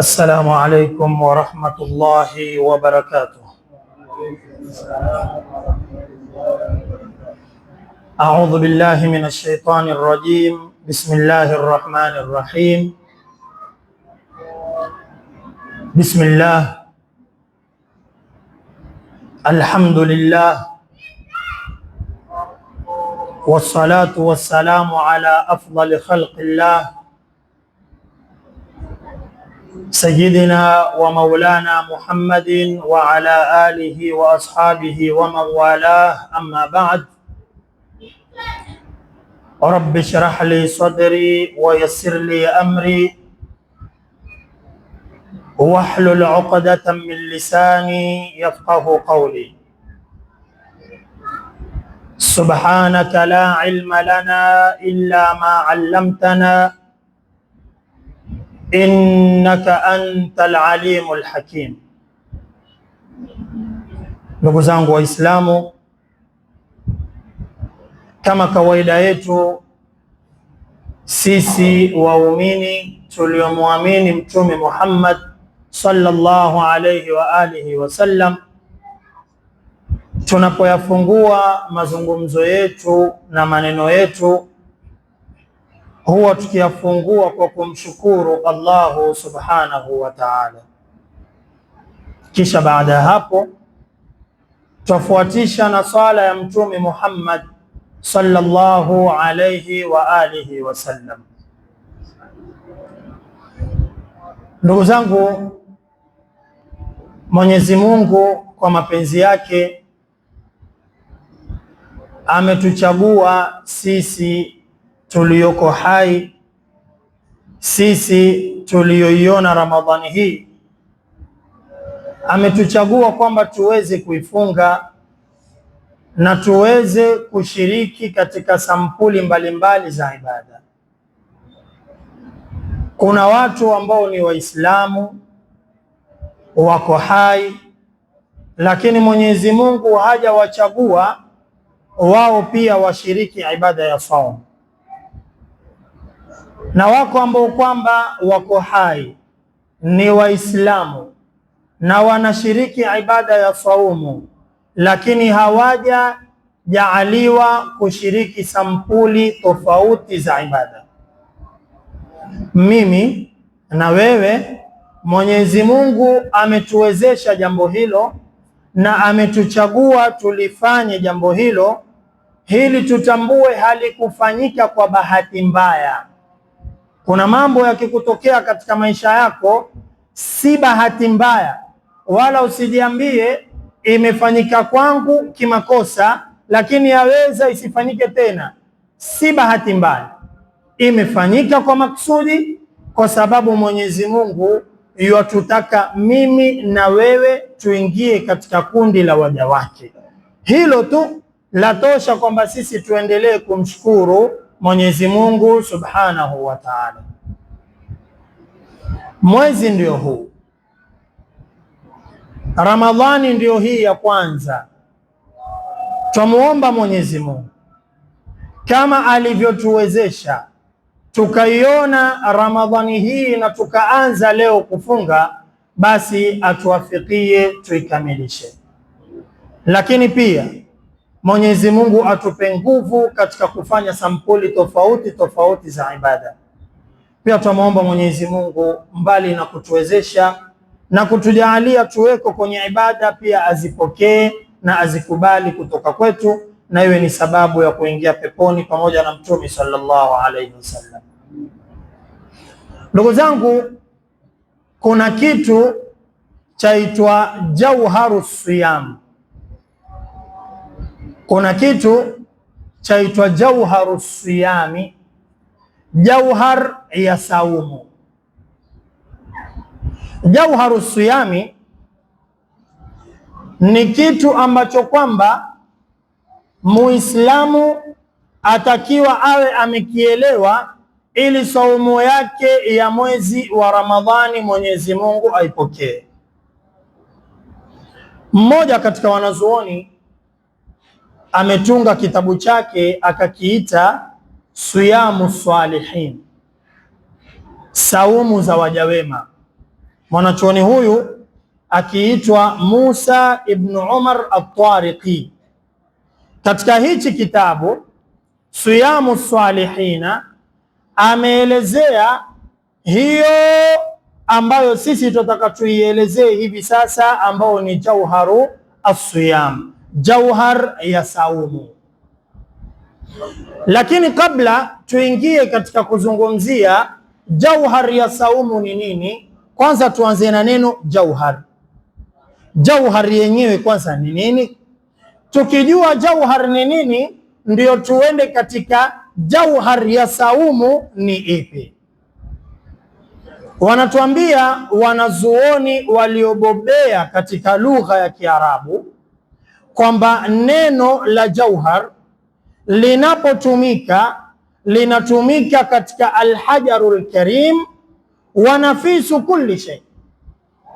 السلام عليكم ورحمة الله وبركاته. أعوذ بالله من الشيطان الرجيم. بسم الله الرحمن الرحيم. بسم الله، الحمد لله، والصلاة والسلام على أفضل خلق الله سيدنا ومولانا محمد وعلى آله وأصحابه ومن والاه، أما بعد. رب اشرح لي صدري ويسر لي أمري واحلل عقدة من لساني يفقه قولي. سبحانك لا علم لنا إلا ما علمتنا innaka antal alimul hakim. Ndugu zangu Waislamu, kama kawaida yetu sisi waumini tuliomwamini Mtume Muhammad sallallahu alayhi wa alihi wasallam, tunapoyafungua mazungumzo yetu na maneno yetu huwa tukiyafungua kwa kumshukuru Allahu subhanahu wa ta'ala, kisha baada ya hapo tufuatisha na sala ya Mtume Muhammad sallallahu alayhi wa alihi wasallam. Ndugu zangu, Mwenyezi Mungu kwa mapenzi yake ametuchagua sisi tulioko hai, sisi tulioiona Ramadhani hii, ametuchagua kwamba tuweze kuifunga na tuweze kushiriki katika sampuli mbalimbali za ibada. Kuna watu ambao ni Waislamu wako hai, lakini Mwenyezi Mungu hajawachagua wao pia washiriki ibada ya saum, na wako ambao kwamba wako hai ni Waislamu na wanashiriki ibada ya saumu, lakini hawajajaaliwa kushiriki sampuli tofauti za ibada. Mimi na wewe, Mwenyezi Mungu ametuwezesha jambo hilo na ametuchagua tulifanye jambo hilo, hili tutambue halikufanyika kwa bahati mbaya. Kuna mambo yakikutokea katika maisha yako si bahati mbaya, wala usijiambie imefanyika kwangu kimakosa, lakini yaweza isifanyike tena. Si bahati mbaya, imefanyika kwa maksudi, kwa sababu Mwenyezi Mungu yatutaka mimi na wewe tuingie katika kundi la waja wake. Hilo tu latosha kwamba sisi tuendelee kumshukuru Mwenyezi Mungu subhanahu wa ta'ala. Mwezi ndio huu, Ramadhani ndio hii ya kwanza. Tumuomba Mwenyezi Mungu kama alivyotuwezesha tukaiona Ramadhani hii na tukaanza leo kufunga, basi atuwafikie tuikamilishe. Lakini pia Mwenyezi Mungu atupe nguvu katika kufanya sampuli tofauti tofauti za ibada. Pia tumuomba Mwenyezi Mungu, mbali na kutuwezesha na kutujalia tuweko kwenye ibada, pia azipokee na azikubali kutoka kwetu, na iwe ni sababu ya kuingia peponi pamoja na Mtume sallallahu alaihi wasallam. Ndugu zangu, kuna kitu chaitwa jauharu siyam. Kuna kitu chaitwa jauharu siyami, jauhar ya saumu. Jauharu siyami ni kitu ambacho kwamba Muislamu atakiwa awe amekielewa ili saumu yake ya mwezi wa Ramadhani Mwenyezi Mungu aipokee. Mmoja katika wanazuoni ametunga kitabu chake akakiita Siyamu Salihin, saumu za waja wema. mwanachuoni huyu akiitwa Musa ibn Umar at-Tariqi. Katika hichi kitabu Siyamu Salihina ameelezea hiyo ambayo sisi tutataka tuielezee hivi sasa, ambao ni jauharu as-siyam, jauhar ya saumu. Lakini kabla tuingie katika kuzungumzia jauhar ya saumu ni nini, kwanza tuanze na neno jauhar. Jauhar yenyewe kwanza ni nini? Tukijua jauhar ni nini, ndio tuende katika jauhar ya saumu ni ipi. Wanatuambia wanazuoni waliobobea katika lugha ya Kiarabu kwamba neno la jauhar linapotumika linatumika katika alhajarul karim wa nafisu kulli shay.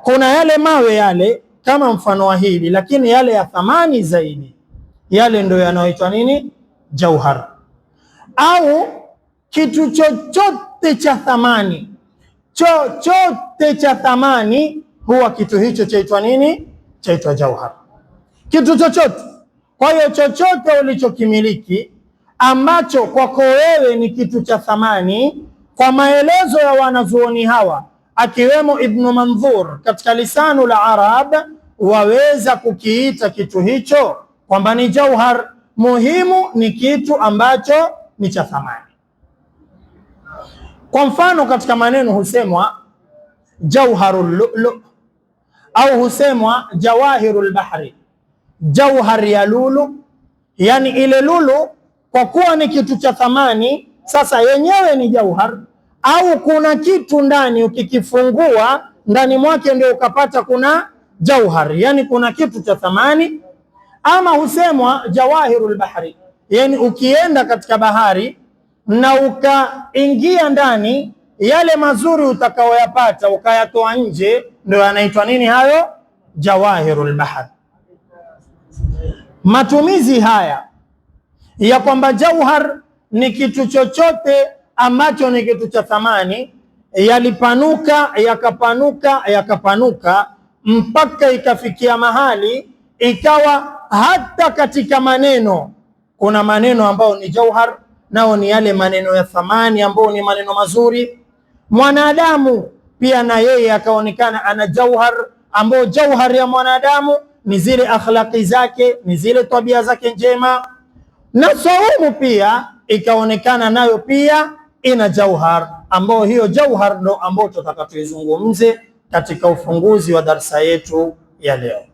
Kuna yale mawe yale kama mfano wa hili, lakini yale ya thamani zaidi, yale ndio yanayoitwa nini? Jauhar. Au kitu chochote cha thamani, chochote cha thamani, huwa kitu hicho chaitwa nini? Chaitwa jauhar. Kitu chochote. Kwa hiyo chochote ulichokimiliki ambacho kwako wewe ni kitu cha thamani, kwa maelezo ya wanazuoni hawa akiwemo Ibn Manzur katika Lisanul Arab, waweza kukiita kitu hicho kwamba ni jauhar. Muhimu ni kitu ambacho ni cha thamani. Kwa mfano katika maneno husemwa jauharul lu'lu au husemwa jawahirul bahri, jauhar ya lulu. Yani ile lulu kwa kuwa ni kitu cha thamani, sasa yenyewe ni jauhar, au kuna kitu ndani ukikifungua ndani mwake ndio ukapata kuna jauhar, yani kuna kitu cha thamani. Ama husemwa jawahirul bahri, yani ukienda katika bahari na ukaingia ndani, yale mazuri utakaoyapata ukayatoa nje, ndio yanaitwa nini hayo? Jawahirul bahri. Matumizi haya ya kwamba jauhar ni kitu chochote ambacho ni kitu cha thamani yalipanuka yakapanuka mpaka ikafikia mahali ikawa hata katika maneno kuna maneno ambayo ni jauhar, nao ni yale maneno ya thamani ambayo ni maneno mazuri. Mwanadamu pia na yeye akaonekana ana jauhar, ambayo jauhar ya mwanadamu ni zile akhlaqi zake, ni zile tabia zake njema. Na saumu pia ikaonekana nayo pia ina jauhar, ambayo hiyo jauhar ndo ambayo tutataka tuizungumze katika ufunguzi wa darsa yetu ya leo.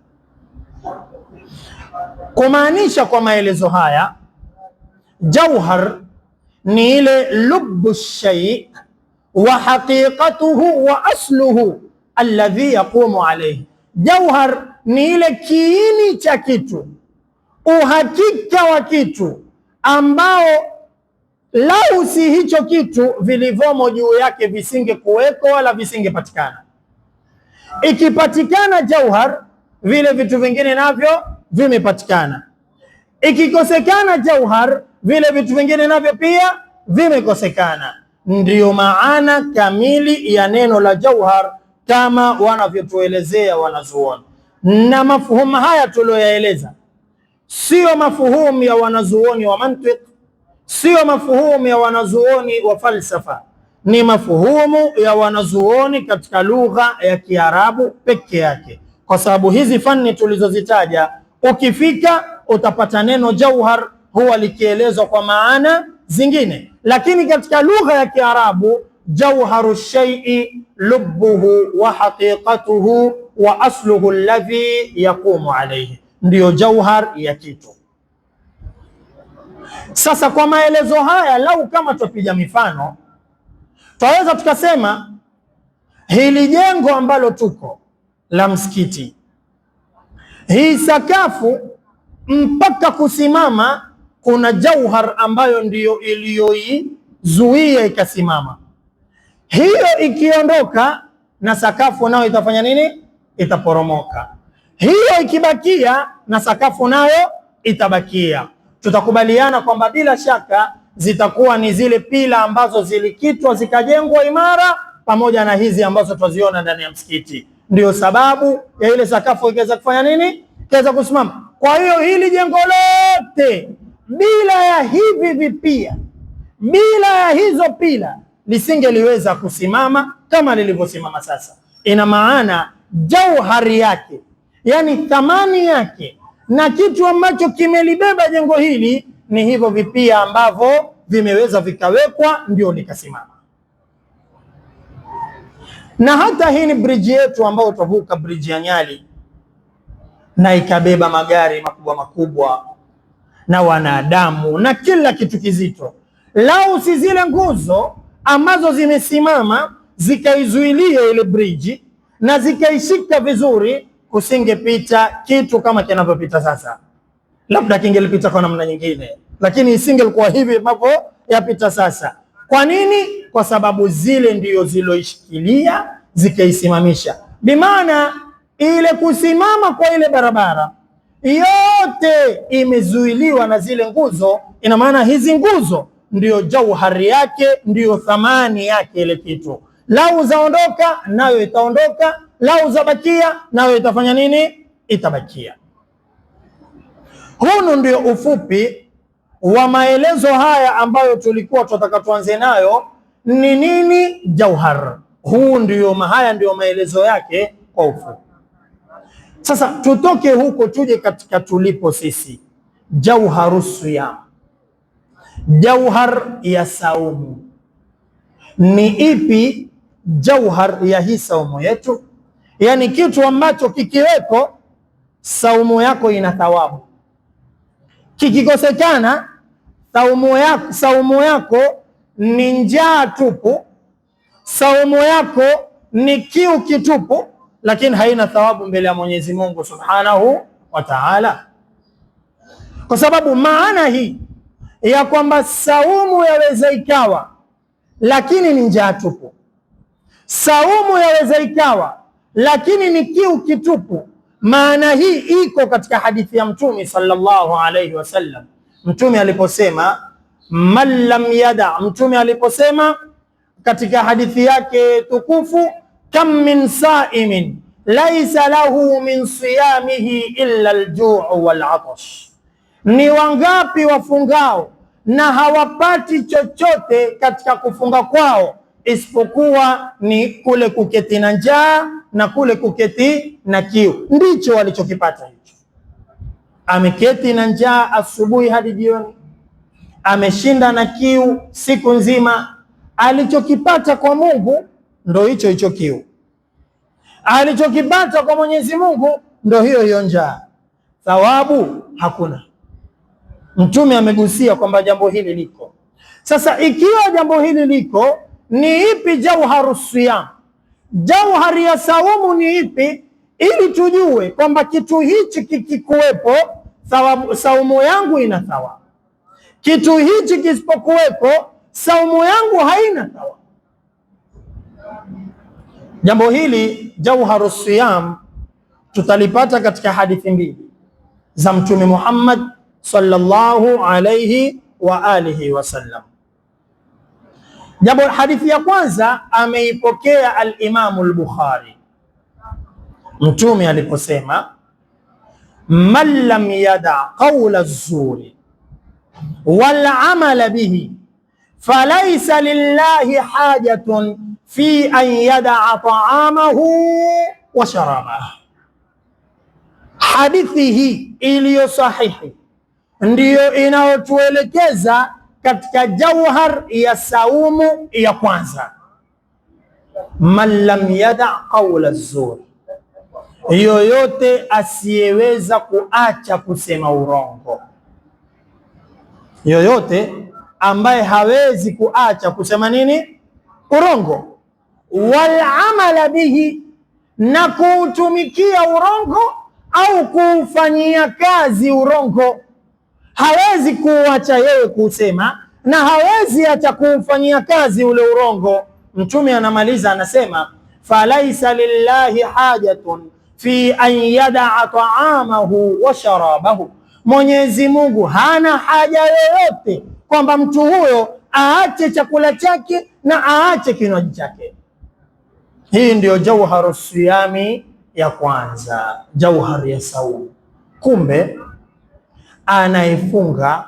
Kumaanisha kwa maelezo haya, jauhar ni ile lubbu shay wa haqiqatuhu wa asluhu alladhi yaqumu alayhi. Jauhar ni ile kiini cha kitu, uhakika wa kitu ambao lau si hicho kitu vilivyomo juu yake visinge kuweko wala visingepatikana. Ikipatikana jauhar, vile vitu vingine navyo vimepatikana. Ikikosekana jauhar, vile vitu vingine navyo pia vimekosekana. Ndiyo maana kamili ya neno la jauhar kama wanavyotuelezea wanazuoni. Na mafuhumu haya tulioyaeleza sio mafuhumu ya wanazuoni wa mantiq, sio mafuhumu ya wanazuoni wa falsafa, ni mafuhumu ya wanazuoni katika lugha ya Kiarabu peke yake. Kwa sababu hizi fani tulizozitaja, ukifika utapata neno jauhar huwa likielezwa kwa maana zingine, lakini katika lugha ya Kiarabu jauharu shay'i lubbuhu wa haqiqatuhu wa asluhu alladhi yaqumu alayhi, ndiyo jauhar ya kitu. Sasa kwa maelezo haya, lau kama tupiga mifano, twaweza tukasema hili jengo ambalo tuko la msikiti, hii sakafu mpaka kusimama kuna jauhar ambayo ndiyo iliyoizuia ikasimama. Hiyo ikiondoka na sakafu nayo itafanya nini? Itaporomoka. Hiyo ikibakia na sakafu nayo itabakia. Tutakubaliana kwamba bila shaka zitakuwa ni zile pila ambazo zilikitwa zikajengwa imara pamoja na hizi ambazo twaziona ndani ya msikiti. Ndio sababu ya ile sakafu ikaweza kufanya nini? Ikaweza kusimama. Kwa hiyo hili jengo lote bila ya hivi vipia, bila ya hizo pila, lisingeliweza kusimama kama lilivyosimama sasa. Ina maana jauhari yake, yani thamani yake na kitu ambacho kimelibeba jengo hili ni hivyo vipia ambavyo vimeweza vikawekwa ndio likasimama. Na hata hii ni bridge yetu ambayo utavuka bridge ya Nyali, na ikabeba magari makubwa makubwa na wanadamu na kila kitu kizito. Lau si zile nguzo ambazo zimesimama zikaizuilia ile bridge na zikaishika vizuri, kusingepita kitu kama kinavyopita sasa. Labda kingelipita kwa namna nyingine, lakini isingelikuwa hivi ambavyo yapita sasa. Kwa nini? Kwa sababu zile ndio ziloishikilia zikaisimamisha. Bimaana ile kusimama kwa ile barabara yote imezuiliwa na zile nguzo. Ina maana hizi nguzo ndio jauhari yake, ndio thamani yake ile kitu. Lau zaondoka nayo itaondoka, lau zabakia nayo itafanya nini? Itabakia. Huu ndio ufupi wa maelezo haya ambayo tulikuwa tunataka tuanze nayo. Ni nini jauhar? Haya ndio maelezo yake kwa ufupi. Sasa tutoke huko tuje katika tulipo sisi. Jauharus siyam, jauhar ya saumu. Ni ipi jauhar ya hii saumu yetu? Yani kitu ambacho kikiweko saumu yako ina thawabu, kikikosekana saumu yako ni njaa tupu, saumu yako ni kiu kitupu, lakini haina thawabu mbele ya Mwenyezi Mungu Subhanahu wa Ta'ala. Kwa sababu maana hii ya kwamba saumu yaweza ikawa lakini ni njaa tupu, saumu yaweza ikawa lakini ni kiu kitupu, maana hii iko katika hadithi ya Mtume sallallahu alayhi wasallam. Mtume aliposema man lam yada, Mtume aliposema katika hadithi yake tukufu, kam min saimin laisa lahu min siyamihi illa al-ju' wal-'atash, ni wangapi wafungao na hawapati chochote katika kufunga kwao isipokuwa ni kule kuketi na njaa na kule kuketi na kiu. Ndicho walichokipata hicho. Ameketi na njaa asubuhi hadi jioni, ameshinda na kiu siku nzima. Alichokipata kwa Mungu ndo hicho hicho kiu, alichokipata kwa Mwenyezi Mungu ndo hiyo hiyo njaa. Thawabu hakuna. Mtume amegusia kwamba jambo hili liko. Sasa ikiwa jambo hili liko, ni ipi jauharus siyam? Jauhari ya saumu ni ipi, ili tujue kwamba kitu hichi kikikuwepo saumu yangu ina thawabu, kitu hichi kisipokuwepo saumu yangu haina thawabu. Jambo hili jauharus siyam tutalipata katika hadithi mbili za Mtume Muhammad sallallahu alayhi wa alihi wasallam. Jambo, hadithi ya kwanza ameipokea al-Imam al-Bukhari. Mtume aliposema man lam yada qawla az-zuri wal amala bihi falaysa lillahi hajatun fi an yada'a ta'amahu wa sharabahu. Hadithi hii iliyo sahihi ndiyo inayotuelekeza katika jauhar ya saumu ya kwanza. Man lam yada qawla az-zur, yoyote asiyeweza kuacha kusema urongo, yoyote ambaye hawezi kuacha kusema nini? Urongo. Wal amala bihi, na kuutumikia urongo au kuufanyia kazi urongo. Hawezi kuacha yeye kusema na hawezi hata kuufanyia kazi ule urongo. Mtume anamaliza anasema falaisa lillahi hajatun fi an yada'a ta'amahu wa sharabahu, Mwenyezi Mungu hana haja yoyote kwamba mtu huyo aache chakula chake na aache kinywaji chake. Hii ndio jauharu siyami ya kwanza, jauhar ya saumu. Kumbe anayefunga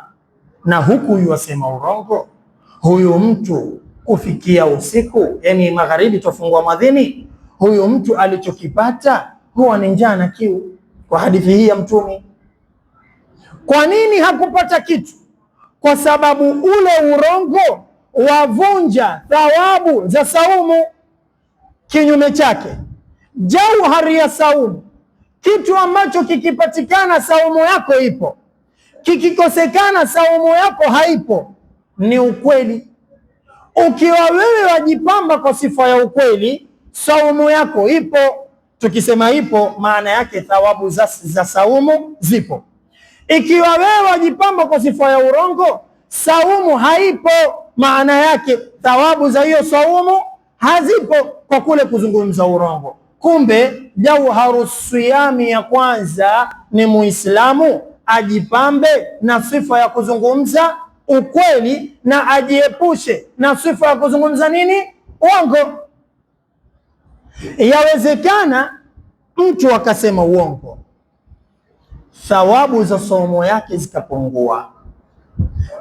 na huku yuwasema urongo, huyu mtu kufikia usiku, yani magharibi tofungua mwadhini, huyu mtu alichokipata huwa ni njaa na kiu, kwa hadithi hii ya Mtume. Kwa nini hakupata kitu? Kwa sababu ule urongo wavunja thawabu za saumu. Kinyume chake, jauhari ya saumu, kitu ambacho kikipatikana saumu yako ipo, kikikosekana saumu yako haipo, ni ukweli. Ukiwa wewe wajipamba kwa sifa ya ukweli, saumu yako ipo. Tukisema ipo, maana yake thawabu za saumu zipo. Ikiwa wewe wajipamba kwa sifa ya urongo, saumu haipo, maana yake thawabu za hiyo saumu hazipo kwa kule kuzungumza urongo. Kumbe jauharu siyami ya kwanza ni Muislamu ajipambe na sifa ya kuzungumza ukweli na ajiepushe na sifa ya kuzungumza nini? Uongo. Yawezekana mtu akasema uongo, thawabu za somo yake zikapungua,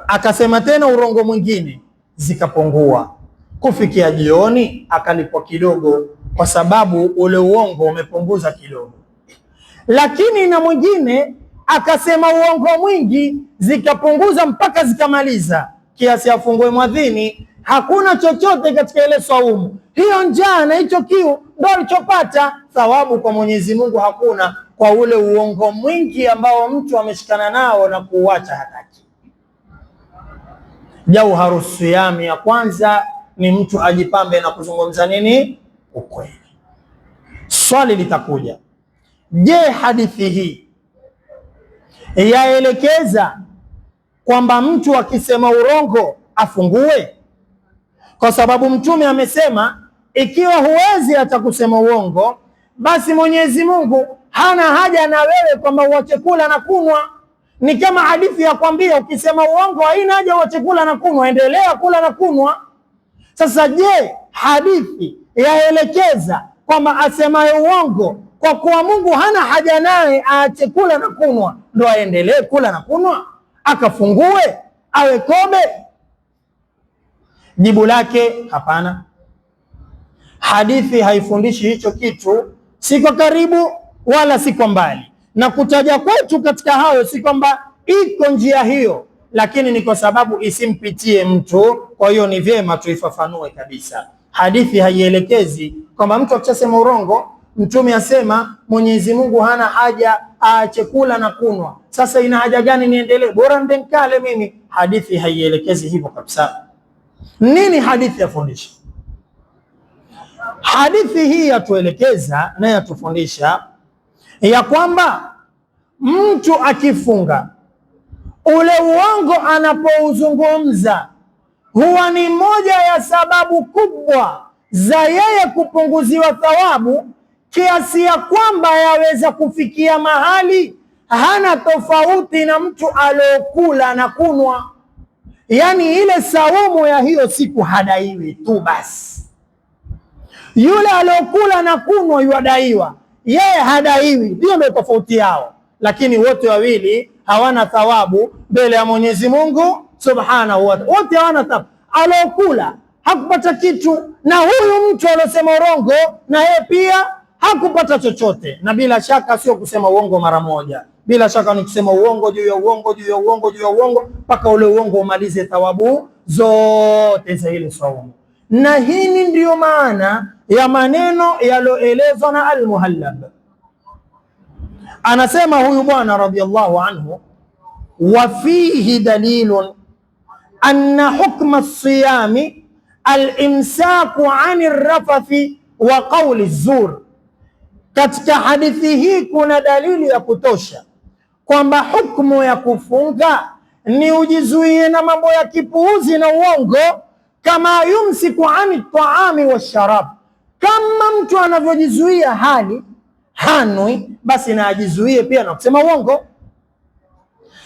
akasema tena urongo mwingine zikapungua, kufikia jioni akalipwa kidogo, kwa sababu ule uongo umepunguza kidogo. Lakini na mwingine akasema uongo mwingi, zikapunguza mpaka zikamaliza, kiasi afungue mwadhini, hakuna chochote katika ile saumu. Hiyo njaa na hicho kiu ndio alichopata, thawabu kwa Mwenyezi Mungu hakuna, kwa ule uongo mwingi ambao mtu ameshikana nao na kuuacha hataki. Jauharu siyami ya kwanza ni mtu ajipambe na kuzungumza nini? Ukweli. Swali litakuja, je, hadithi hii yaelekeza kwamba mtu akisema urongo afungue? Kwa sababu Mtume amesema ikiwa huwezi hata kusema uongo, basi Mwenyezi Mungu hana haja na wewe kwamba uache kula na kunwa. Ni kama hadithi ya kwambia ukisema uongo haina haja uache kula na kunwa, endelea kula na kunwa. Sasa je, hadithi yaelekeza kwamba asemaye uongo kwa kuwa Mungu hana haja naye aache kula na kunwa, ndo aendelee kula na kunwa, akafungue awe kobe? Jibu lake hapana. Hadithi haifundishi hicho kitu, si kwa karibu wala si kwa mbali, na kutaja kwetu katika hayo si kwamba iko njia hiyo, lakini ni kwa sababu isimpitie mtu. Kwa hiyo ni vyema tuifafanue kabisa. Hadithi haielekezi kwamba mtu akishasema urongo, Mtume asema Mwenyezi Mungu hana haja aache kula na kunwa, sasa ina haja gani niendelee, bora ndenkale mimi. Hadithi haielekezi hivyo kabisa. Nini hadithi yafundisha? Hadithi hii yatuelekeza na yatufundisha ya kwamba mtu akifunga, ule uongo anapouzungumza huwa ni moja ya sababu kubwa za yeye kupunguziwa thawabu, kiasi ya kwamba yaweza kufikia mahali hana tofauti na mtu aliokula na kunwa. Yani ile saumu ya hiyo siku hadaiwi tu basi, yule aliokula na kunwa yuadaiwa, yeye hadaiwi. Ndio ndio tofauti yao, lakini wote wawili hawana thawabu mbele ya Mwenyezi Mungu Subhanahu wa Ta'ala. Wote hawana thawabu. Aliokula hakupata kitu, na huyu mtu aliyosema urongo na yeye pia hakupata chochote. Na bila shaka sio kusema uongo mara moja, bila shaka ni kusema uongo juu ya uongo juu ya uongo juu ya uongo mpaka ule uongo umalize thawabu zote za ile saumu. Na hii ndiyo maana ya maneno yaloelezwa na Al-Muhallab. Anasema huyu bwana radhiyallahu anhu, wa fihi dalilun anna hukma as-siyami al-imsaku 'ani ar-rafathi wa qawli az-zur. Katika hadithi hii kuna dalili ya kutosha kwamba hukumu ya kufunga ni ujizuie na mambo ya kipuuzi na uongo, kama yumsiku 'ani at-ta'ami wash-sharab. Kama mtu anavyojizuia hali hanwi, basi na ajizuie pia na kusema uongo.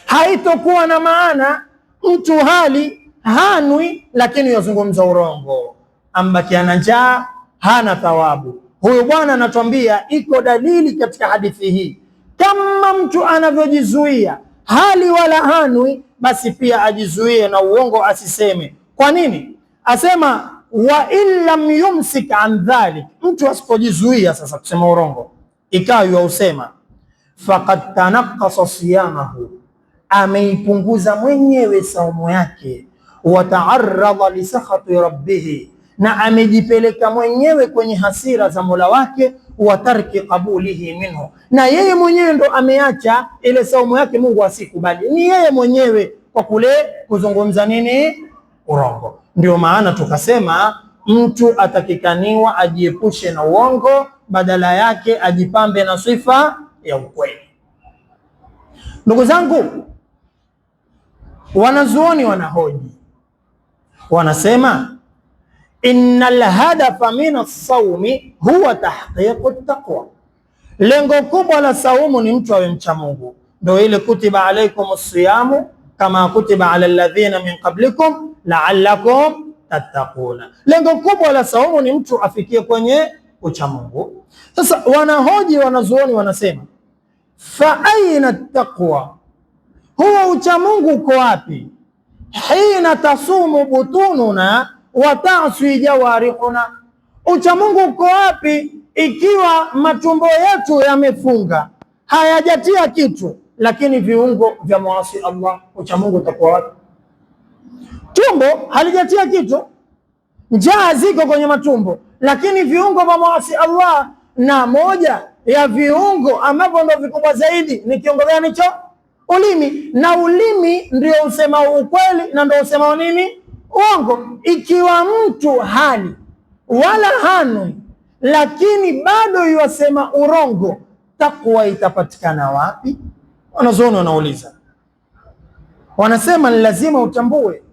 Haitokuwa na maana mtu hali hanwi lakini yazungumza urongo, ambakiana njaa hana thawabu. Huyu bwana anatuambia iko dalili katika hadithi hii, kama mtu anavyojizuia hali wala hanwi, basi pia ajizuie na uongo asiseme. Kwa nini? Asema wa in lam yumsik an dhalik, mtu asipojizuia sasa kusema urongo ikawa yausema, faqad tanaqqasa siyamahu, ameipunguza mwenyewe saumu yake, wa ta'arrada li sakhati rabbih, na amejipeleka mwenyewe kwenye hasira za Mola wake, wa tarki qabulihi minhu, na yeye mwenyewe ndo ameacha ile saumu yake Mungu asikubali, ni yeye mwenyewe kwa kule kuzungumza nini? Urongo. Ndio maana tukasema mtu atakikaniwa ajiepushe na uongo, badala yake ajipambe na sifa ya ukweli. Ndugu zangu, wanazuoni wanahoji, wanasema innal hadafa min as-sawmi huwa tahqiqu at-taqwa, lengo kubwa la saumu ni mtu awe mcha Mungu. Ndio ile kutiba alaykum as-siyamu kama kutiba ala alladhina min qablikum la'allakum tattaquna. Lengo kubwa la saumu ni mtu afikie kwenye ucha Mungu. Sasa wanahoji wanazuoni, wanasema fa aina at-taqwa, huwa ucha Mungu uko wapi? Hina tasumu butununa wa ta'si jawarihuna, ucha Mungu uko wapi ikiwa matumbo yetu yamefunga hayajatia kitu, lakini viungo vya muasi Allah, ucha Mungu utakuwa wapi? Tumbo halijatia kitu, njaa ziko kwenye matumbo, lakini viungo vya muasi Allah, na moja ya viungo ambavyo ndio vikubwa zaidi ni kiungo gani hicho? Ulimi. Na ulimi ndio usema ukweli na ndio usema nini? Uongo. Ikiwa mtu hali wala hanui, lakini bado yasema urongo, takwa itapatikana wapi? Wanazuoni wanauliza, wanasema ni lazima utambue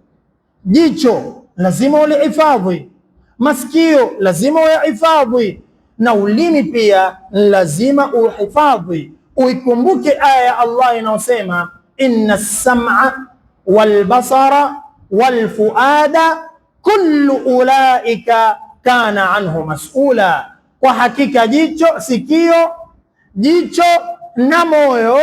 jicho lazima ulihifadhi, masikio lazima uyahifadhi, na ulimi pia lazima uhifadhi. Uikumbuke aya ya Allah inayosema inna as-sam'a wal basara wal fuada kullu ulaika kana anhu mas'ula, kwa hakika jicho, sikio, jicho na moyo,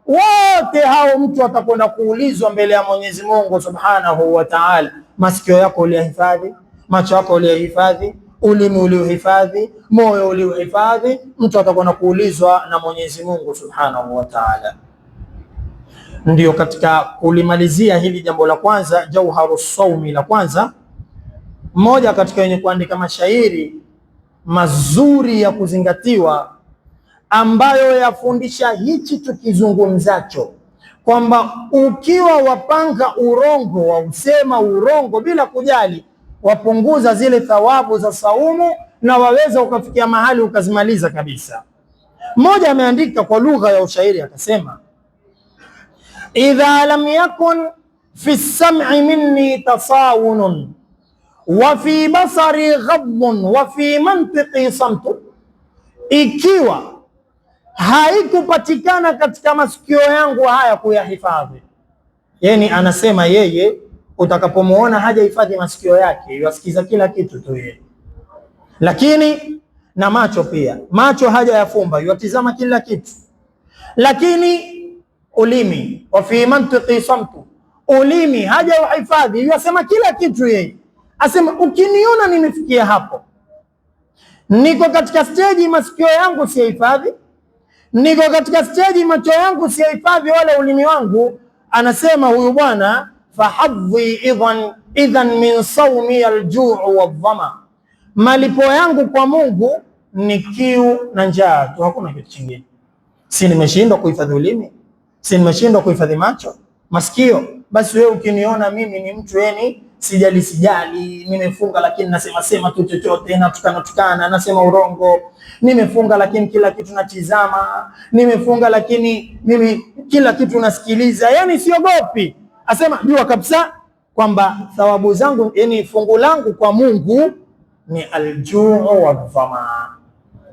wote hao mtu atakwenda kuulizwa mbele ya Mwenyezi Mungu Subhanahu wa Ta'ala. Masikio yako ulihifadhi, macho yako ulihifadhi, ulimi ulihifadhi, moyo ulihifadhi, mtu atakwenda kuulizwa na Mwenyezi Mungu Subhanahu wa Ta'ala. Ndio katika kulimalizia hili jambo la kwanza, jauharus saumi la kwanza, mmoja katika wenye kuandika mashairi mazuri ya kuzingatiwa ambayo yafundisha hichi tukizungumzacho, kwamba ukiwa wapanga urongo, wausema urongo bila kujali, wapunguza zile thawabu za saumu na waweza ukafikia mahali ukazimaliza kabisa. Mmoja ameandika kwa lugha ya ushairi akasema, idha lam yakun fi sam'i minni tasawunun wa fi basari ghadbun wa fi mantiqi samtu, ikiwa haikupatikana katika masikio yangu haya kuyahifadhi. Yani anasema yeye utakapomuona hajahifadhi masikio yake, yasikiza kila kitu tu yeye, lakini na macho pia, macho haja yafumba, yatizama kila kitu, lakini ulimi, wa fi mantiqi samtu, ulimi haja uhifadhi, yasema kila kitu yeye. Asema ukiniona nimefikia hapo, niko katika stage masikio yangu siyahifadhi, niko katika stage macho yangu siyahifadhi wala ulimi wangu, anasema huyu bwana, fahadhi idhan min sawmi aljuu wadhama, malipo yangu kwa Mungu ni kiu na njaa tu, hakuna kitu kingine. Si nimeshindwa kuhifadhi ulimi, si nimeshindwa kuhifadhi macho, masikio, basi wewe ukiniona mimi ni mtu yani sijali, nimefunga lakini nasema sema tu chochote, natukana, nasema urongo, nimefunga lakini kila kitu natizama, nimefunga lakini mimi kila kitu nasikiliza, yani siogopi. Asema jua kabisa kwamba thawabu zangu, yani fungu langu kwa Mungu ni aljuu wa dhama,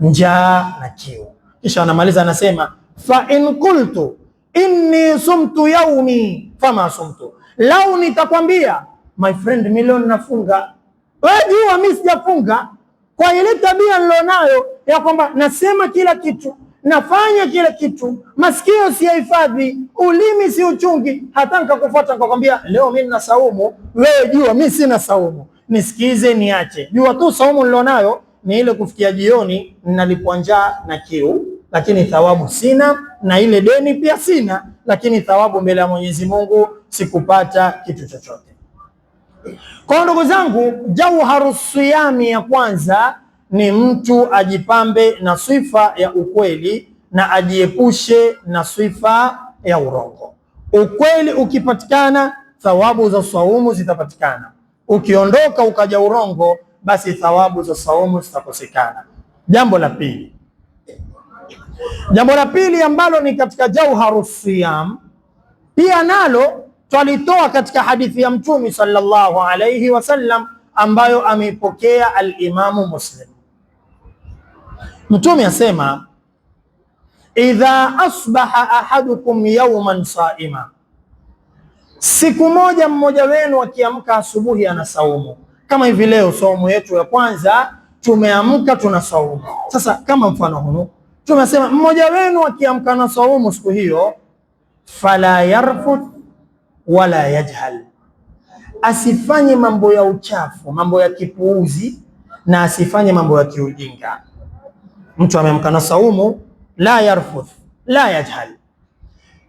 njaa na kiu. Kisha anamaliza anasema, fa in qultu inni sumtu yaumi fama sumtu, lau nitakwambia my friend milioni nafunga, wewe jua mimi sijafunga, kwa ile tabia nilionayo ya kwamba nasema kila kitu, nafanya kila kitu, masikio si hifadhi, ulimi si uchungi, hata nikakufuata nikakwambia leo mimi nina saumu, wewe jua mimi sina saumu, nisikize niache, jua tu saumu nilionayo ni ile kufikia jioni nalipwa njaa na kiu, lakini thawabu sina, na ile deni pia sina, lakini thawabu mbele ya Mwenyezi Mungu sikupata kitu chochote. Kwa ndugu zangu, jauharu siyami ya kwanza ni mtu ajipambe na sifa ya ukweli na ajiepushe na sifa ya urongo. Ukweli ukipatikana, thawabu za saumu zitapatikana. Ukiondoka ukaja urongo, basi thawabu za saumu zitakosekana. Jambo la pili ambalo ni katika jauharu siyam, pia nalo twalitoa katika hadithi ya Mtume sallallahu alayhi wasallam ambayo ameipokea al-Imamu Muslim. Mtume asema, idha asbaha ahadukum yawman saima, siku moja mmoja wenu akiamka asubuhi ana saumu. Kama hivi leo saumu yetu ya kwanza tumeamka tuna saumu. Sasa kama mfano huu tumesema mmoja wenu akiamka na saumu siku hiyo, fala yarfuth wala yajhal, asifanye mambo ya uchafu, mambo ya kipuuzi, na asifanye mambo ya kiujinga. Mtu ameamka na saumu, la yarfuth la yajhal.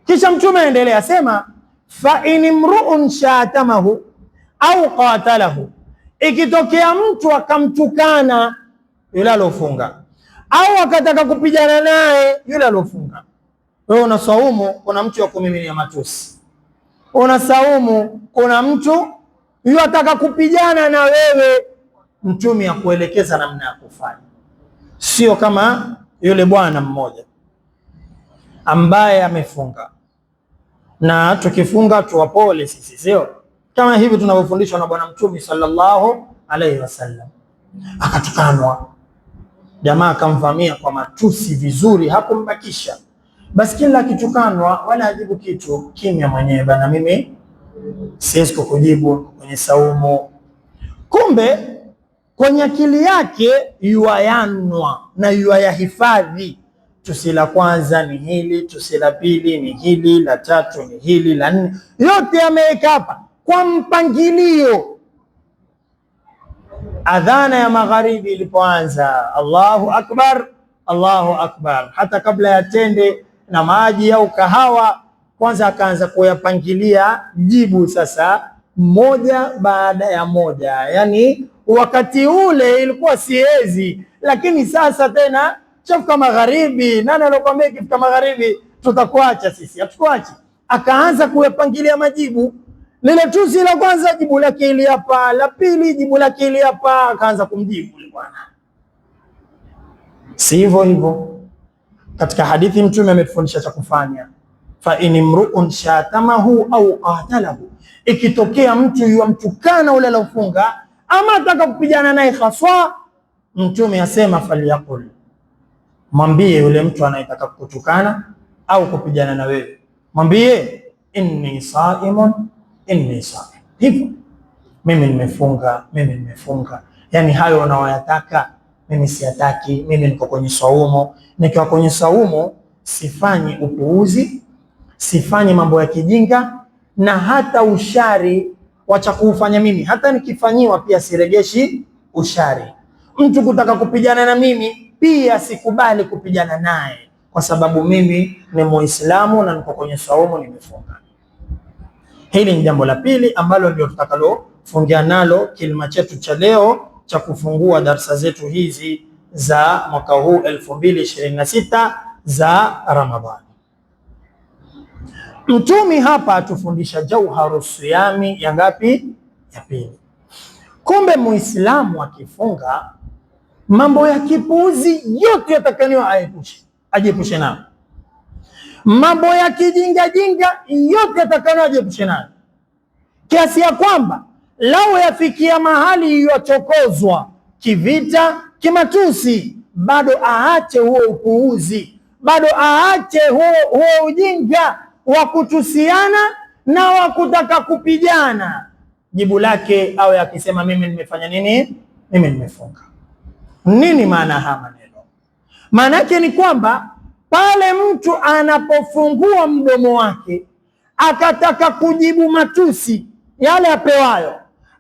Kisha Mtume aendelea asema, fa in imru'un shatamahu au qatalahu, ikitokea mtu akamtukana yule alofunga au akataka kupigana naye yule alofunga. Wewe una saumu, kuna mtu yakumiminia matusi, una saumu, kuna mtu yataka kupigana na wewe, Mtume akuelekeza namna ya kufanya. Sio kama yule bwana mmoja ambaye amefunga, na tukifunga tuwapole sisi, sio kama hivi tunavyofundishwa na Bwana Mtume sallallahu alaihi wasallam. Akatukanwa, jamaa akamvamia kwa matusi vizuri, hakumbakisha. Basi kila akitukanwa wala ajibu kitu, kimya mwenyewe, bana mimi siwezi kukujibu kwenye saumu. Kumbe kwenye akili yake yuayanwa na yuayahifadhi, tusi la kwanza ni hili, tusi la pili ni hili, la tatu ni hili, la nne, yote ameweka hapa kwa mpangilio. Adhana ya magharibi ilipoanza, Allahu akbar, Allahu akbar, hata kabla ya tende na maji au kahawa, kwanza akaanza kuyapangilia jibu sasa moja baada ya moja. Yani wakati ule ilikuwa siezi, lakini sasa tena chafika magharibi, nani alokuambia ikifika magharibi tutakuacha sisi? Hatukuachi. Akaanza kuyapangilia majibu. Lile tusi la kwanza jibu lake ili hapa, la pili jibu lake ili hapa, akaanza kumjibu yule bwana. Si hivyo hivyo. Katika hadithi Mtume ametufundisha cha kufanya, fa in imru'un shatamahu au qatalahu, ikitokea mtu yamtukana ule alofunga ama ataka kupigana naye haswa, Mtume asema falyaqul, mwambie yule mtu anayetaka kukutukana au kupigana na wewe, mwambie inni saimun, inni saim, hivyo mimi nimefunga, mimi nimefunga. Yani hayo unayoyataka mimi siyataki, mimi niko kwenye saumu. Nikiwa kwenye saumu sifanyi upuuzi, sifanyi mambo ya kijinga, na hata ushari wacha kuufanya mimi. Hata nikifanyiwa pia siregeshi ushari. Mtu kutaka kupigana na mimi pia sikubali kupigana naye, kwa sababu mimi ni Muislamu na niko kwenye saumu, nimefunga. Hili ni jambo la pili ambalo ndio tutakalofungia nalo kilima chetu cha leo cha kufungua darasa zetu hizi za mwaka huu 2026 za Ramadhani. Mtume hapa atufundisha jauharu siyami ya ngapi? Ya pili. Kumbe Muislamu akifunga, mambo ya kipuuzi yote yatakaniwa ajiepushe nayo. Mambo ya kijinga jinga yote yatakaniwa ajiepushe nayo, kiasi ya kwamba lao yafikia mahali yochokozwa kivita, kimatusi, bado aache huo upuuzi, bado aache huo ujinga wa kutusiana na wa kutaka kupigana. Jibu lake awe akisema mimi nimefanya nini? Mimi nimefunga. Nini maana haya maneno? Maana yake ni kwamba pale mtu anapofungua mdomo wake akataka kujibu matusi yale apewayo,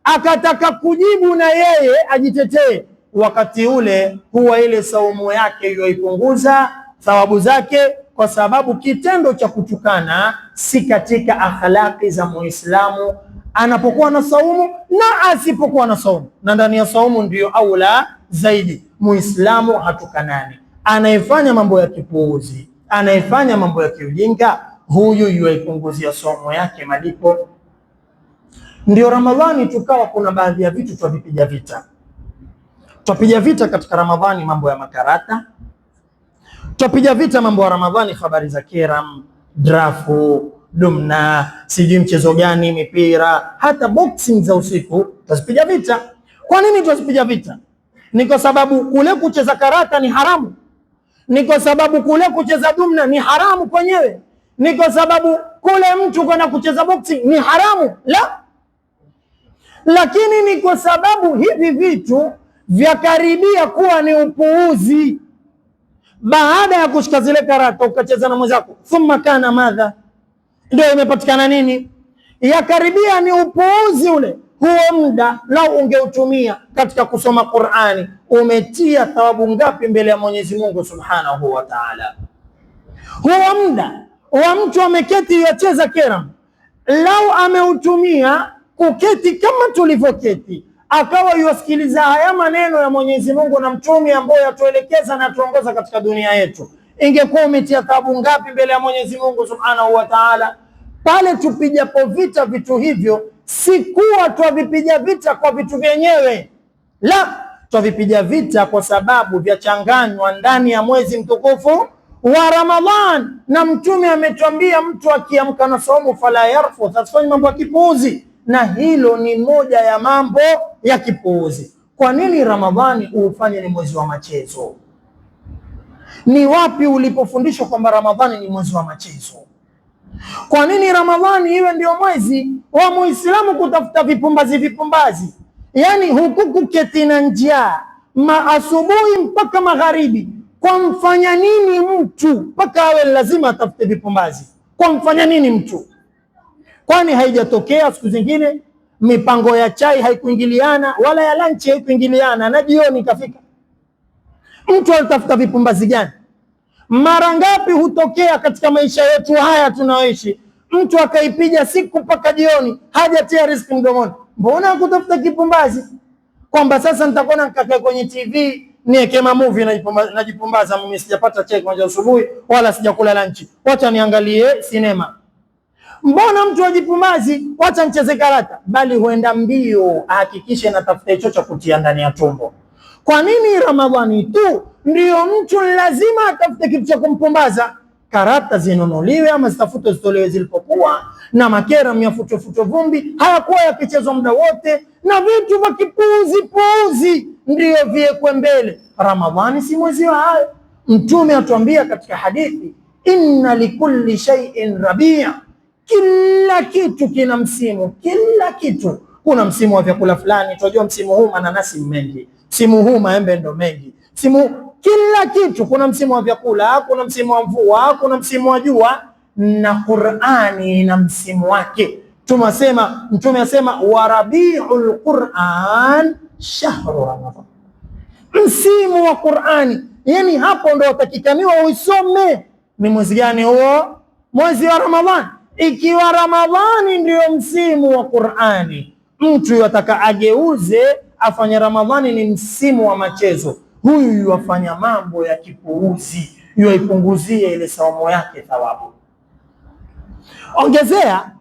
akataka kujibu na yeye ajitetee, wakati ule huwa ile saumu yake yoipunguza thawabu zake, kwa sababu kitendo cha kutukana si katika akhlaqi za Muislamu anapokuwa na saumu na asipokuwa na saumu. Na ndani ya saumu ndiyo aula zaidi. Muislamu hatukanani. Anayefanya mambo ya kipuuzi, anayefanya mambo ya kiujinga, huyu yuaipunguzia saumu yake malipo. Ndio Ramadhani tukawa kuna baadhi ya vitu twavipiga vita. Twapiga vita katika Ramadhani mambo ya makarata, twapiga vita mambo ya Ramadhani habari za keram, drafu, dumna, sijui mchezo gani, mipira, hata boxing za usiku twazipiga vita. Kwa nini twazipiga vita? Ni kwa sababu kule kucheza karata ni haramu, ni kwa sababu kule kucheza dumna ni haramu kwenyewe, ni kwa sababu kule mtu kwenda kucheza boxing ni haramu? La, lakini ni kwa sababu hivi vitu vyakaribia kuwa ni upuuzi. Baada ya kushika zile karata ukacheza na mwenzako, thumma kana madha, ndio imepatikana nini? Yakaribia ni upuuzi ule. Huo muda lau ungeutumia katika kusoma Qur'ani, umetia thawabu ngapi mbele ya Mwenyezi Mungu Subhanahu wa Ta'ala? Huo muda wa mtu ameketi yacheza keram, lau ameutumia kuketi kama tulivyoketi, akawa yusikiliza haya maneno ya Mwenyezi Mungu na mtume ambao yatuelekeza na tuongoza katika dunia yetu, ingekuwa umetia thawabu ngapi mbele ya Mwenyezi Mungu Subhanahu wa Ta'ala? Pale tupijapo vita vitu hivyo, si kuwa twavipiga vita kwa vitu vyenyewe, la, twavipiga vita kwa sababu vyachanganywa ndani ya mwezi mtukufu wa Ramadhan, na mtume ametuambia mtu akiamka na saumu fala yarfuth, asifanye mambo ya kipuuzi, na hilo ni moja ya mambo ya kipuuzi. Kwa nini Ramadhani ufanye ni mwezi wa machezo? Ni wapi ulipofundishwa kwamba Ramadhani ni mwezi wa machezo? Kwa nini Ramadhani iwe ndio mwezi wa Muislamu kutafuta vipumbazi? Yani huku kuketi na njaa asubuhi mpaka magharibi, kwa mfanya nini mtu mpaka awe lazima atafute vipumbazi? Kwa mfanya nini mtu? Kwani haijatokea siku zingine mipango ya chai haikuingiliana wala ya lunch haikuingiliana na jioni kafika? Mtu alitafuta vipumbazi gani? Mara ngapi hutokea katika maisha yetu haya tunaoishi, mtu akaipiga siku mpaka jioni hajatia riziki mdomoni? Mbona hakutafuta kipumbazi kwamba sasa nitakuwa nikakaa kwenye TV niweke movie najipumbaza, mimi sijapata chai kwanza asubuhi wala sijakula lunch, wacha niangalie sinema? Mbona mtu ajipumbazi, wacha nicheze karata? Bali huenda mbio ahakikishe natafuta hicho cha kutia ndani ya tumbo. Kwa nini Ramadhani tu ndio mtu lazima atafute kitu cha kumpumbaza? Karata zinunuliwe ama zitafutwe zitolewe zilipokuwa, na makera miafutwe vumbi hayakuwa yakichezwa muda wote, na vitu vya kipuuzi ndio viekwe mbele. Ramadhani si mwezi wa hayo. Mtume atuambia katika hadithi, inna likulli shay'in rabia, kila kitu kina msimu, kila kitu. Kuna msimu wa vyakula fulani, tunajua msimu huu mananasi mengi, msimu huu maembe ndo mengi, kila kitu. Kuna msimu wa vyakula, kuna msimu wa mvua, kuna msimu wa jua, na Qur'ani na msimu wake. Mtume asema wa rabiul Qur'an shahru Ramadhan, msimu wa Qur'ani. Yani hapo ndo watakikaniwa uisome. Ni mwezi gani huo? Mwezi wa Ramadhan. Ikiwa Ramadhani ndio msimu wa Qur'ani, mtu yataka ageuze afanye Ramadhani ni msimu wa machezo, huyu yuwafanya mambo ya kipuuzi, yuipunguzie ile saumu yake thawabu. Ongezea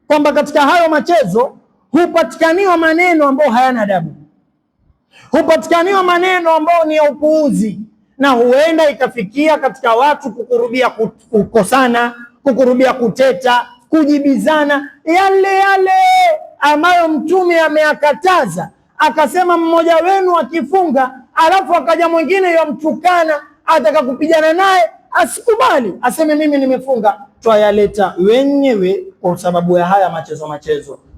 kwamba katika hayo machezo hupatikaniwa maneno ambayo hayana adabu, hupatikaniwa maneno ambayo ni ya upuuzi, na huenda ikafikia katika watu kukurubia kukosana, kukurubia kuteta, kujibizana, yale ambayo mtume ameakataza. Akasema mmoja wenu akifunga alafu akaja mwingine yamtukana, ataka kupigana naye, asikubali, aseme mimi nimefunga. Twayaleta wenyewe kwa sababu ya haya machezo.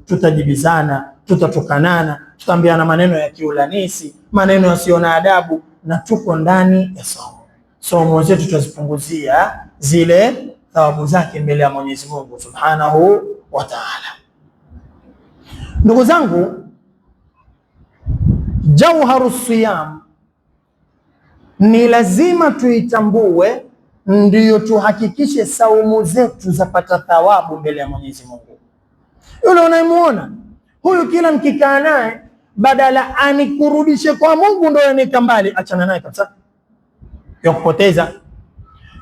tutajibizana, tutatukanana, tutaambiana maneno ya kiulanisi, maneno yasiyo na adabu, na tuko ndani ya saumu. Saumu zetu tutazipunguzia zile thawabu zake mbele ya Mwenyezi Mungu Subhanahu wa Ta'ala. Ndugu zangu, jauharu siyam ni lazima tuitambue, ndiyo tuhakikishe saumu zetu zapata thawabu mbele ya Mwenyezi Mungu. Yule unayemuona huyu, kila mkikaa naye badala anikurudishe kwa Mungu ndio anika mbali, achana naye kabisa, ya kupoteza.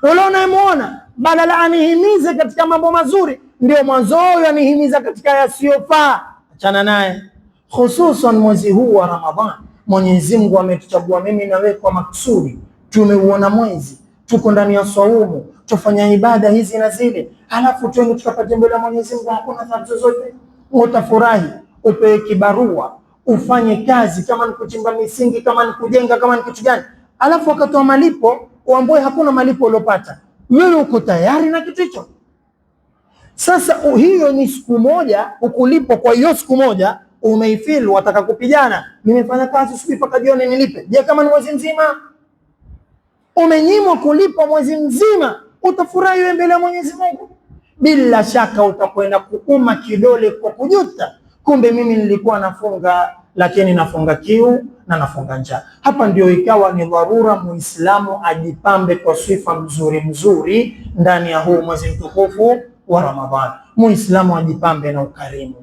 Yule unayemuona badala anihimize katika mambo mazuri, ndio mwanzo anihimiza katika yasiyofaa, achana naye. Hususan mwezi huu wa Ramadhan, Mwenyezi Mungu ametuchagua mimi na wewe kwa maksudi. Tumeuona mwezi, tuko ndani ya saumu, tufanya ibada hizi na zile, halafu twende tukapate mbele ya Mwenyezi Mungu, hakuna tatizo zozote. Utafurahi, upewe kibarua, ufanye kazi, kama ni kuchimba misingi, kama ni kujenga, kama ni kitu gani, halafu wakati wa malipo uambiwe hakuna malipo uliopata. Wewe uko tayari na kitu hicho? Sasa hiyo ni siku moja ukulipwa, kwa hiyo siku moja umeifeel, wataka kupigana, nimefanya kazi siku mpaka jioni nilipe. Je, kama ni mwezi mzima umenyimwa kulipa mwezi mzima, utafurahi wewe mbele ya Mwenyezi Mungu? Bila shaka utakwenda kuuma kidole kwa kujuta, kumbe mimi nilikuwa nafunga, lakini nafunga kiu na nafunga njaa. Hapa ndio ikawa ni dharura Muislamu ajipambe kwa sifa mzuri ndani ya huu mwezi mtukufu wa Ramadhani. Muislamu ajipambe na ukarimu,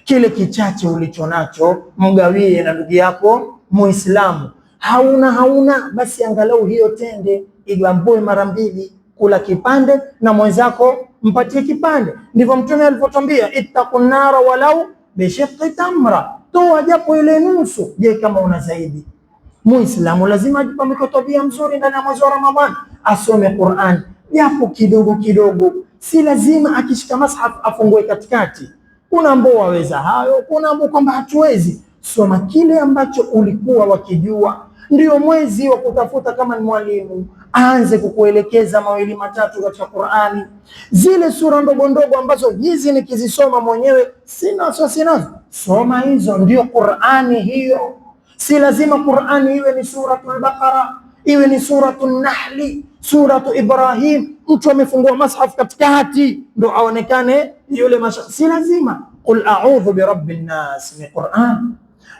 kile kichache ulicho nacho mgawie na ndugu yako Muislamu. Hauna basi angalau hiyo tende igambue mara mbili, kula kipande na mwenzako mpatie kipande. Ndivyo Mtume alivyotwambia, ittaqun nara walau bishiqqi tamra, toa japo ile nusu. Je, kama una zaidi? Muislamu lazima ajipambe kwa tabia mzuri ndani ya mwezi wa Ramadhani, asome Qur'an japo kidogo kidogo, si lazima akishika mashaf afungue katikati. Kuna ambao waweza hayo, kuna ambao kwamba hatuwezi. Soma kile ambacho ulikuwa wakijua. Ndio mwezi wa kutafuta, kama ni mwalimu aanze kukuelekeza mawili matatu katika Qur'ani, zile sura ndogo ndogo ambazo hizi nikizisoma mwenyewe sinazo, soma hizo, ndio Qur'ani hiyo. Si lazima Qur'ani iwe ni suratul Baqara, iwe ni suratul Nahli, suratu Ibrahim, mtu amefungua mashaf katikati ndo aonekane yule mashaf. Si lazima. Qul a'udhu bi rabbin nas ni Qur'an,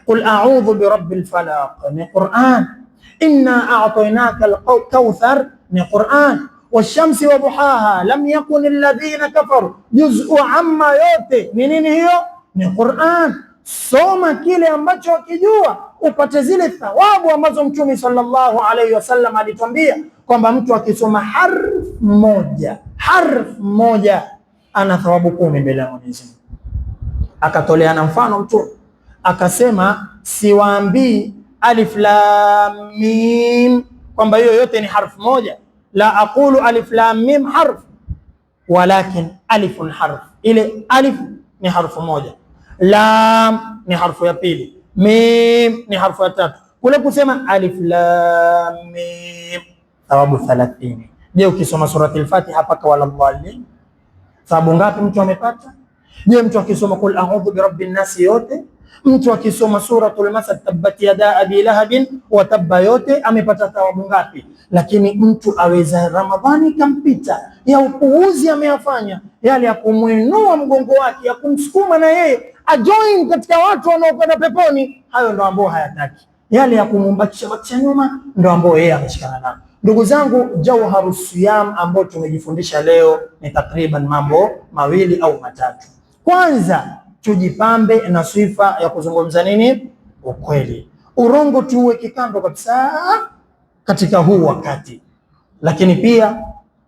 qul a'udhu bi rabbil falaq ni Qur'an, inna a'tainaka al-kawthar ni Qur'an, washamsi wa duhaha lam yakun alladhina kafaru, juz'u amma, yote ni nini hiyo? Ni Qur'an. Soma kile ambacho ukijua upate zile thawabu ambazo Mtume sallallahu alayhi wasallam alitwambia kwamba mtu akisoma harf moja ana thawabu 10 mbele ya Mwenyezi Mungu. Akatolea na mfano Mtume akasema, siwaambii alif lam mim kwamba hiyo yote ni harfu moja, la aqulu alif lam mim harf, walakin alifun harf. Ile alif ni harfu moja, lam ni harfu ya pili, mim ni harfu ya tatu. Kule kusema alif lam mim thawabu 30. Je, ukisoma surati al-Fatiha paka wala dhalin, thawabu ngapi mtu amepata? Je, mtu akisoma kul a'udhu bi rabbin nas yote, mtu akisoma suratul Masad tabbat yada abi lahabin wa tabba yote, amepata thawabu ngapi? Lakini mtu aweza Ramadhani kampita ya upuuzi ameyafanya, yale ya kumuinua mgongo wake, ya kumsukuma na yeye ajoin katika watu wanaokwenda peponi, hayo ndo ambao hayataki. Yale ya kumumbakisha nyuma ndo ambao yeye ameshikana nao. Ndugu zangu, jauharu siyam ambao tumejifundisha leo ni takriban mambo mawili au matatu. Kwanza, tujipambe na sifa ya kuzungumza nini? Ukweli. Urongo tuwe kikando kabisa katika huu wakati. Lakini pia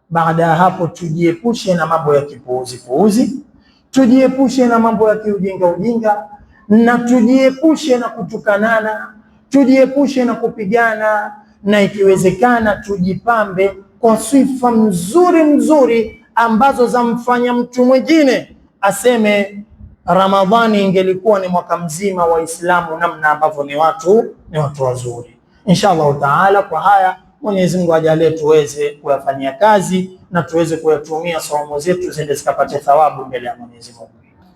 baada ya hapo tujiepushe na mambo ya kipuuzi, tujiepushe na mambo ya ujinga, na tujiepushe na kutukanana, tujiepushe na kupigana, na ikiwezekana tujipambe kwa sifa mzuri ambazo zamfanya mtu mwingine aseme Ramadhani ingelikuwa ni mwaka mzima wa Uislamu, namna ambavyo ni watu wazuri. Inshallah taala, kwa haya Mwenyezi Mungu ajalie tuweze kuyafanyia kazi na tuweze kuyatumia saumu zetu zende zikapate thawabu mbele ya Mwenyezi Mungu.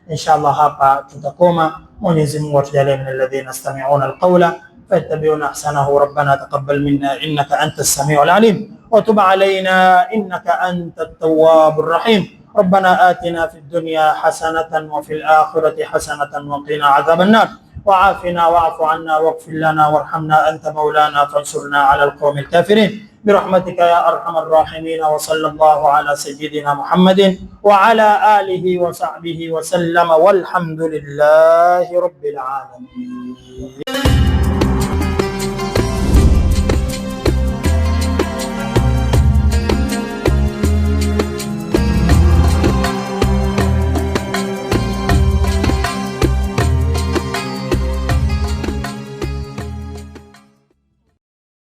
inshallah hapa tutakoma. Mwenyezi Mungu atujalie min alladhina yastami'una alqawla fayattabi'una ahsanahu. Rabbana taqabbal minna innaka antas samiul alim wa tub alayna innaka antat tawwabur rahim. ربنا آتنا في الدنيا حسنة وفي الآخرة حسنة وقنا عذاب النار وعافنا واعف عنا واغفر لنا وارحمنا أنت مولانا فانصرنا على القوم الكافرين برحمتك يا أرحم الراحمين. وصلى الله على سيدنا محمد وعلى آله وصحبه وسلم والحمد لله رب العالمين.